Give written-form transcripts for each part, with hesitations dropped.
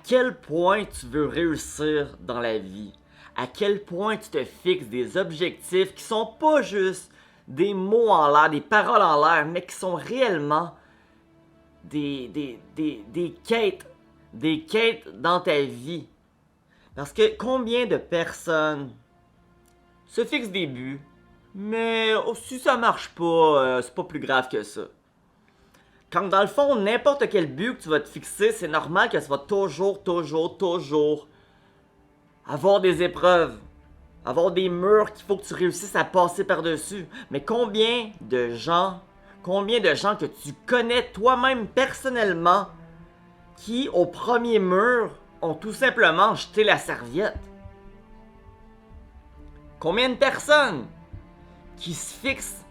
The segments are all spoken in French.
quel point tu veux réussir dans la vie? À quel point tu te fixes des objectifs qui sont pas juste des mots en l'air, des paroles en l'air, mais qui sont réellement des quêtes dans ta vie. Parce que combien de personnes se fixent des buts, mais si ça marche pas, c'est pas plus grave que ça. Quand dans le fond, n'importe quel but que tu vas te fixer, c'est normal que ça va toujours avoir des épreuves, avoir des murs qu'il faut que tu réussisses à passer par-dessus. Mais combien de gens que tu connais toi-même personnellement qui, au premier mur, ont tout simplement jeté la serviette? Combien de personnes qui se fixent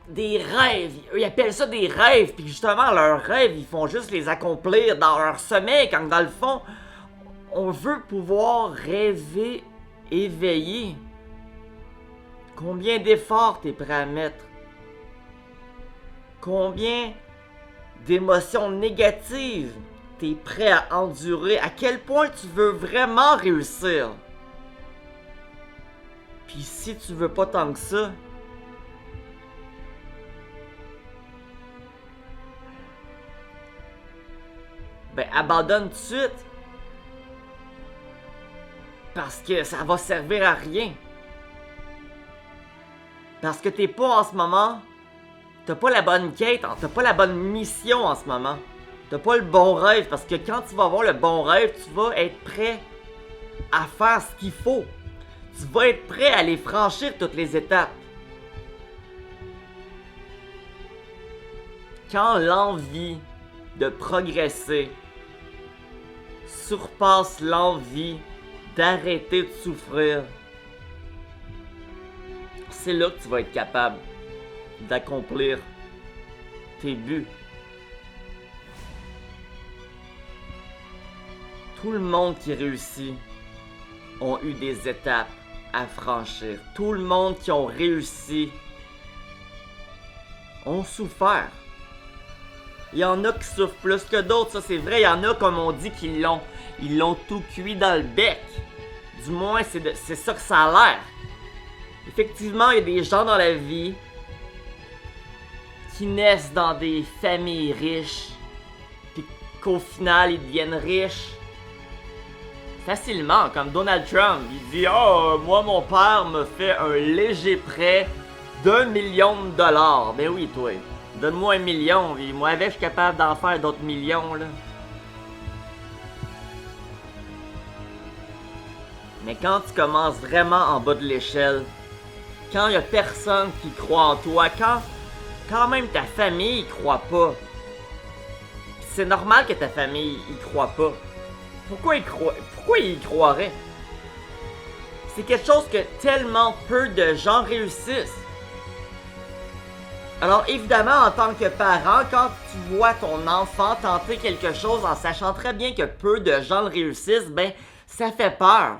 des rêves, ils appellent ça des rêves, puis justement leurs rêves, ils font juste les accomplir dans leur sommeil, quand dans le fond, on veut pouvoir rêver éveillé. Combien d'efforts t'es prêt à mettre? Combien d'émotions négatives t'es prêt à endurer? À quel point tu veux vraiment réussir? Puis si tu veux pas tant que ça, ben abandonne tout de suite. Parce que ça va servir à rien. Parce que t'es pas en ce moment, t'as pas la bonne quête, t'as pas la bonne mission en ce moment. T'as pas le bon rêve, parce que quand tu vas avoir le bon rêve, tu vas être prêt à faire ce qu'il faut. Tu vas être prêt à aller franchir toutes les étapes. Quand l'envie de progresser surpasse l'envie d'arrêter de souffrir, c'est là que tu vas être capable d'accomplir tes buts. Tout le monde qui réussit ont eu des étapes à franchir. Tout le monde qui ont réussi ont souffert. Il y en a qui souffrent plus que d'autres, ça c'est vrai. Il y en a, comme on dit, qui l'ont tout cuit dans le bec. Du moins, c'est ça que ça a l'air. Effectivement, il y a des gens dans la vie qui naissent dans des familles riches, puis qu'au final, ils deviennent riches facilement, comme Donald Trump. Il dit « Oh, moi, mon père me fait un léger prêt d'1 million de dollars. » Ben oui, toi, donne-moi 1 million, puis moi, avec, je suis capable d'en faire d'autres millions, là. Mais quand tu commences vraiment en bas de l'échelle, quand il y a personne qui croit en toi, quand même ta famille y croit pas, c'est normal que ta famille y croit pas. Pourquoi ils y croiraient? C'est quelque chose que tellement peu de gens réussissent. Alors évidemment, en tant que parent, quand tu vois ton enfant tenter quelque chose en sachant très bien que peu de gens le réussissent, ben ça fait peur.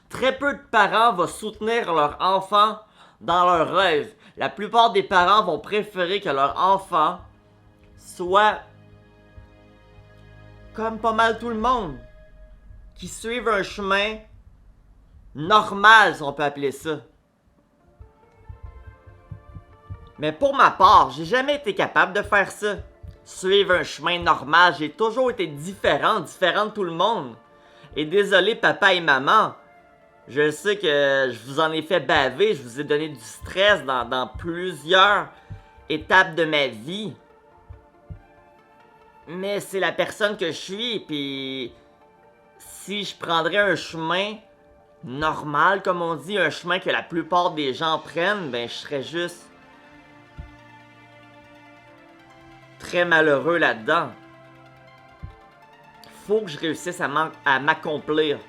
Très peu de parents vont soutenir leur enfant dans leurs rêves. La plupart des parents vont préférer que leur enfant soit comme pas mal tout le monde, qui suivent un chemin normal, si on peut appeler ça. Mais pour ma part, j'ai jamais été capable de faire ça. Suivre un chemin normal, j'ai toujours été différent de tout le monde. Et désolé papa et maman, je sais que je vous en ai fait baver, je vous ai donné du stress dans plusieurs étapes de ma vie. Mais c'est la personne que je suis, puis si je prendrais un chemin normal, comme on dit, un chemin que la plupart des gens prennent, ben je serais juste très malheureux là-dedans. Faut que je réussisse à m'accomplir.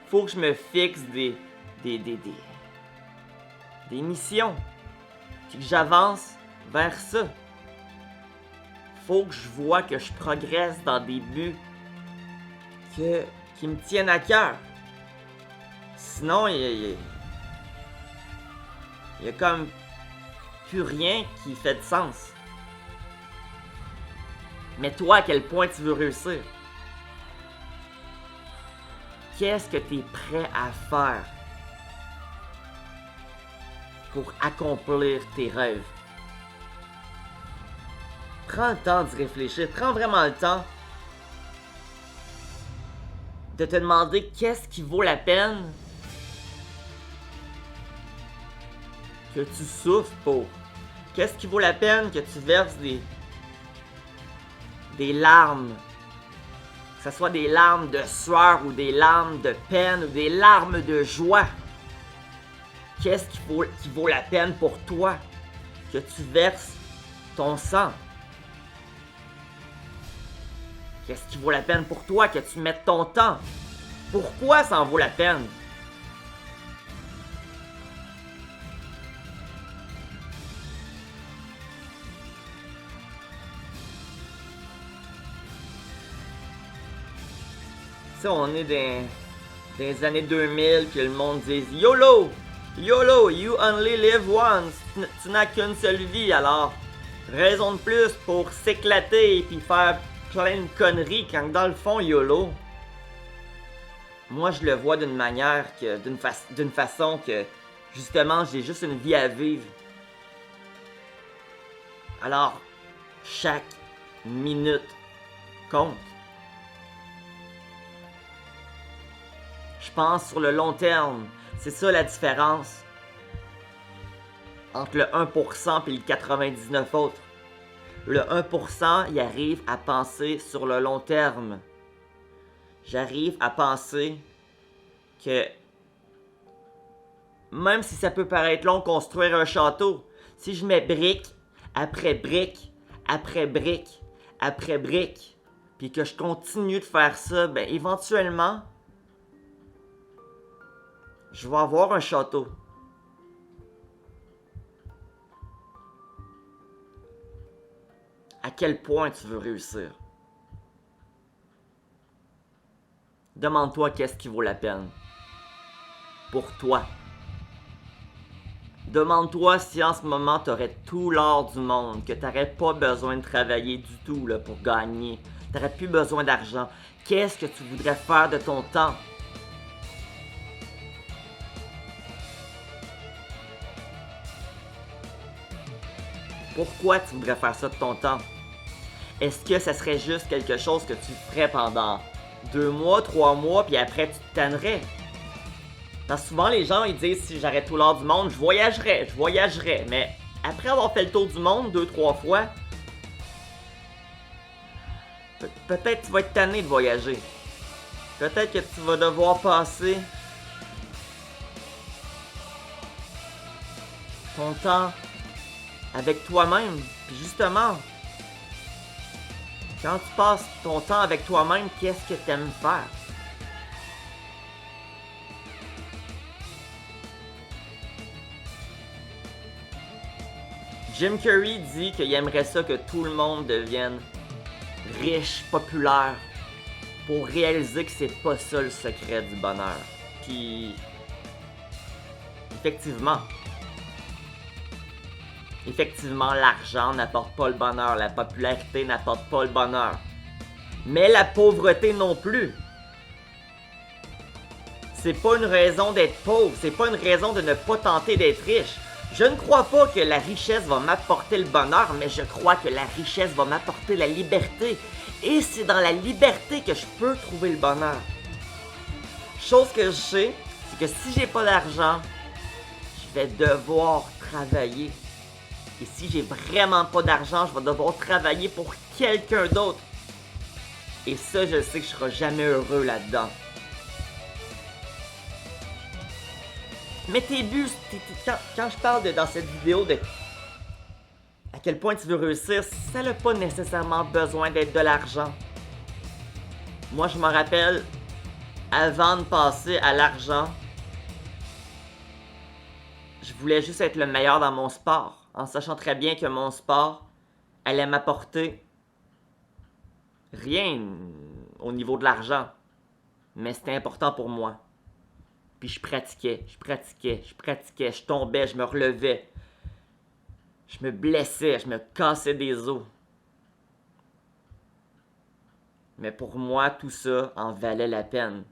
Faut que je me fixe des missions. Puis que j'avance vers ça. Faut que je vois que je progresse dans des buts qui me tiennent à cœur. Sinon, il y a comme plus rien qui fait de sens. Mais toi, à quel point tu veux réussir? qu'est-ce que tu es prêt à faire pour accomplir tes rêves. Prends le temps d'y réfléchir, prends vraiment le temps de te demander qu'est-ce qui vaut la peine que tu souffres pour. Qu'est-ce qui vaut la peine que tu verses des larmes, que ce soit des larmes de sueur ou des larmes de peine ou des larmes de joie. Qu'est-ce qui vaut la peine pour toi que tu verses ton sang? Qu'est-ce qui vaut la peine pour toi que tu mettes ton temps? Pourquoi ça en vaut la peine? Ça, on est dans les années 2000 que le monde dise YOLO! YOLO! You only live once! Tu n'as qu'une seule vie, alors raison de plus pour s'éclater et puis faire plein de conneries quand dans le fond YOLO. Moi je le vois d'une manière que d'une façon que justement j'ai juste une vie à vivre. Alors chaque minute compte. Je pense sur le long terme. C'est ça la différence entre le 1% et le 99 autres. Le 1%, il arrive à penser sur le long terme. J'arrive à penser que même si ça peut paraître long construire un château, si je mets brique après brique, après brique, après brique, puis que je continue de faire ça, ben éventuellement, je vais avoir un château. À quel point tu veux réussir? Demande-toi qu'est-ce qui vaut la peine. Pour toi. Demande-toi si en ce moment tu aurais tout l'or du monde, que tu n'aurais pas besoin de travailler du tout là, pour gagner. Tu n'aurais plus besoin d'argent. Qu'est-ce que tu voudrais faire de ton temps? Pourquoi tu voudrais faire ça de ton temps? Est-ce que ça serait juste quelque chose que tu ferais pendant 2 mois, 3 mois, puis après tu te tannerais? Parce que souvent les gens ils disent si j'aurais tout l'or du monde, je voyagerais. Mais après avoir fait le tour du monde 2-3 fois, peut-être tu vas être tanné de voyager. Peut-être que tu vas devoir passer ton temps avec toi-même. Puis justement, quand tu passes ton temps avec toi-même, qu'est-ce que tu aimes faire? Jim Carrey dit qu'il aimerait ça que tout le monde devienne riche, populaire, pour réaliser que c'est pas ça le secret du bonheur. Puis, effectivement, l'argent n'apporte pas le bonheur, la popularité n'apporte pas le bonheur. Mais la pauvreté non plus. C'est pas une raison d'être pauvre, c'est pas une raison de ne pas tenter d'être riche. Je ne crois pas que la richesse va m'apporter le bonheur, mais je crois que la richesse va m'apporter la liberté. Et c'est dans la liberté que je peux trouver le bonheur. Chose que je sais, c'est que si j'ai pas d'argent, je vais devoir travailler. Et si j'ai vraiment pas d'argent, je vais devoir travailler pour quelqu'un d'autre. Et ça, je sais que je serai jamais heureux là-dedans. Mais tes buts, quand je parle dans cette vidéo de à quel point tu veux réussir, ça n'a pas nécessairement besoin d'être de l'argent. Moi, je me rappelle, avant de passer à l'argent, je voulais juste être le meilleur dans mon sport, en sachant très bien que mon sport allait m'apporter rien au niveau de l'argent. Mais c'était important pour moi. Puis je pratiquais, je tombais, je me relevais. Je me blessais, je me cassais des os. Mais pour moi, tout ça en valait la peine.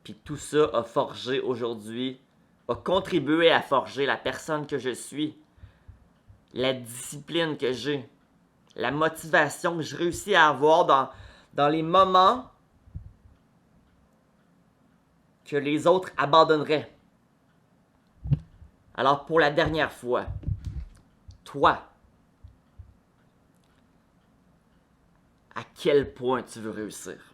Puis tout ça a forgé aujourd'hui, a contribué à forger la personne que je suis, la discipline que j'ai, la motivation que je réussis à avoir dans les moments que les autres abandonneraient. Alors pour la dernière fois, toi, à quel point tu veux réussir?